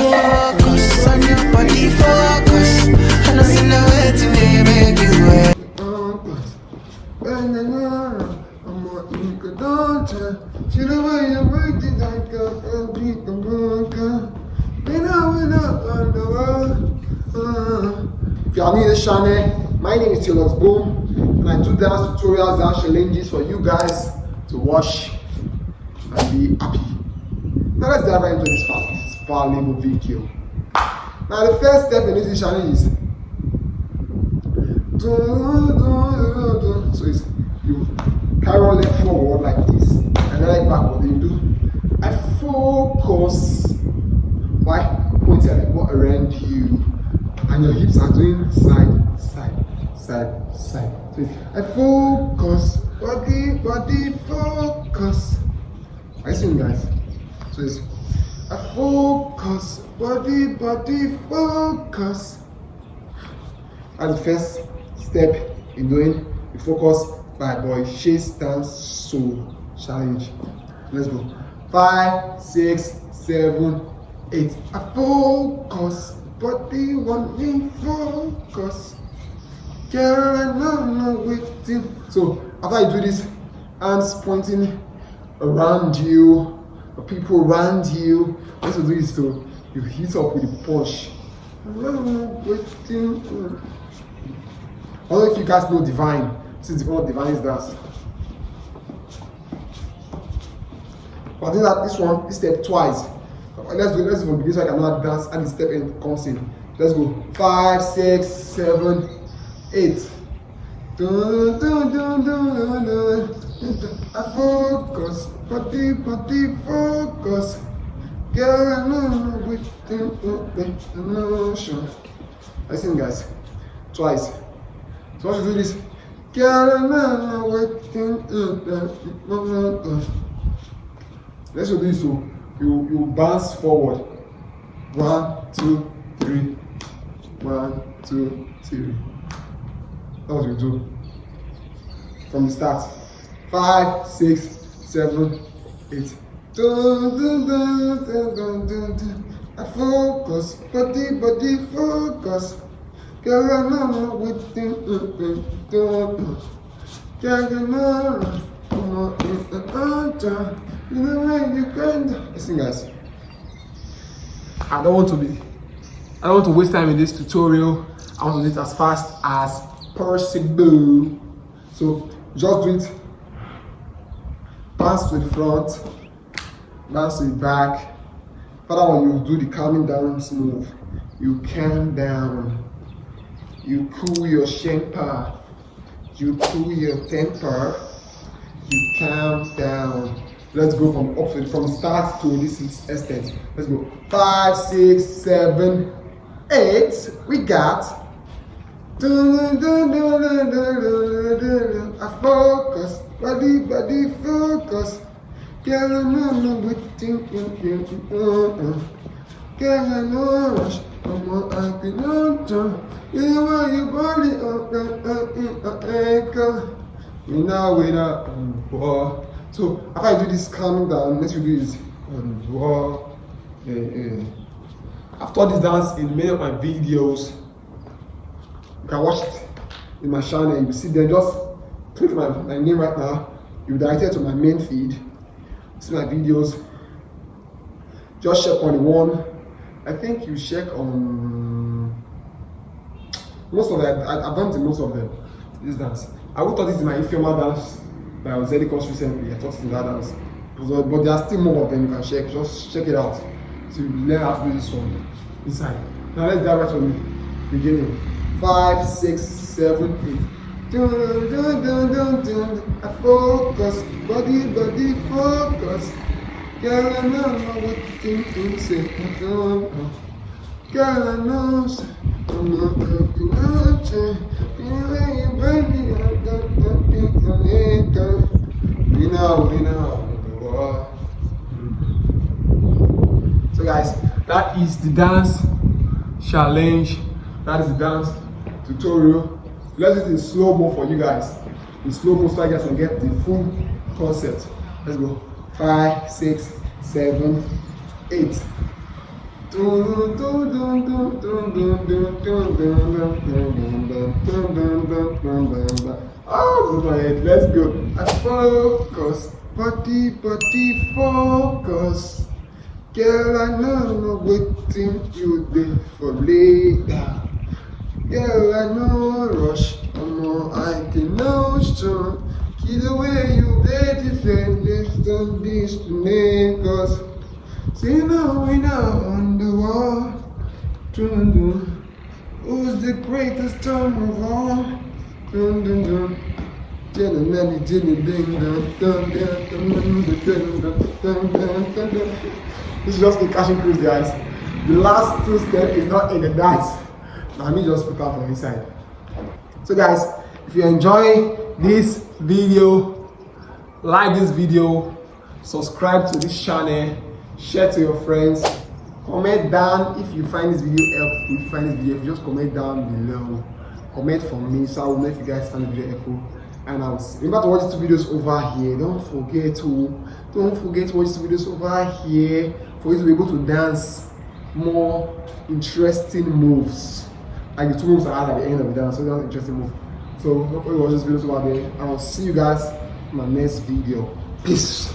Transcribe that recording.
focus on your body, focus. I know see no way to make you wet. I'm more eager, don't you? See the way you're working like a beat the bunker. We know on the world. If you are new to this channel, my name is Teolox Boom, and I do dance tutorials and challenges for you guys to watch and be happy. Now let's dive into this valuable video. Now the first step in this challenge is so it's you carry one leg forward like this and then leg backward. Then you do I focus. Why? Pointing like what around you, and your hips are doing side, side, side, side. So it's I focus, body, focus. Are you seeing, guys? So it's I focus, body, focus. That's the first step in doing the focus by boy chase dance soul challenge. Let's go. 5, 6, 7, 8. I focus, body, want me focus. Girl, I know waiting. So after you do this, hands pointing around you, or people around you. What you do is to you hit up with the push. Waiting. I don't know if you guys know Divine. Since one of Divine's dance. But I think that this step twice. Let's go begin so I can not dance and the step in comes in. Let's go. 5, 6, 7, 8. I focus, body, focus. Girl, I know within emotion. Listen, guys. Twice. So once you do this, girl, I know within emotion. Let's do this so you bounce forward. 1, 2, 3. 1, 2, 3. That's what you do from the start. 5, 6, 7, 8. I focus, body, focus. Girl, I know within girl, you know you know where you can. Listen, guys. I don't want to waste time in this tutorial. I want to do it as fast as possible. So just do it. Bounce to the front, bounce to the back. Further when you do the calming down move, you calm down, you cool your temper, you calm down. Let's go from start to this extent. Let's go. 5, 6, 7, 8. We got. I focus, body, focus. Girl, I know within girl, I know I'm more happy, no. You know why you body up, we now. So after I do this calming down, next we do is after this dance in many of my videos, you can watch it in my channel. You see them, just click my name right now. You're directed to my main feed. See my videos. Just check on the one. I think you check on most of them. I've done the most of them. This dance. I would thought this is my informal dance that I was Zedicos recently. I thought it's that dance. But there are still more of them you can check. Just check it out. So you learn how to do this one inside. Now let's dive right from the beginning. 5, 6, 7, 8. I focus, body, focus. Girl, I know what to say. Girl, I know I'm not looking at you. Baby, I got that. We know. So guys, that is the dance challenge. That is the dance tutorial. Let's do it in slow-mo for you guys. In slow-mo so you guys can get the full concept. Let's go. 5, 6, 7, 8. Oh, let's go. I focus, body, focus. Girl, I know waiting you there for later. Girl, I know rush, I can know strong. Keep the way you did defend this, don't this to make us. See now we now on the wall. Who's the greatest time of all? This is just a cashing cruise, guys. The last two steps is not in the dance. Now me just put out from inside. So guys, if you enjoy this video, like this video, subscribe to this channel, share to your friends, comment down if you find this video helpful. If you find this video, just comment down below. Comment for me so I will know if you guys find the video helpful. And I'll remember to watch these two videos over here. Don't forget to watch these videos over here for you to be able to dance more interesting moves. Like the two moves I had at the end of the dance, so that's an interesting move. So hopefully watch these videos over there. And I'll see you guys in my next video. Peace.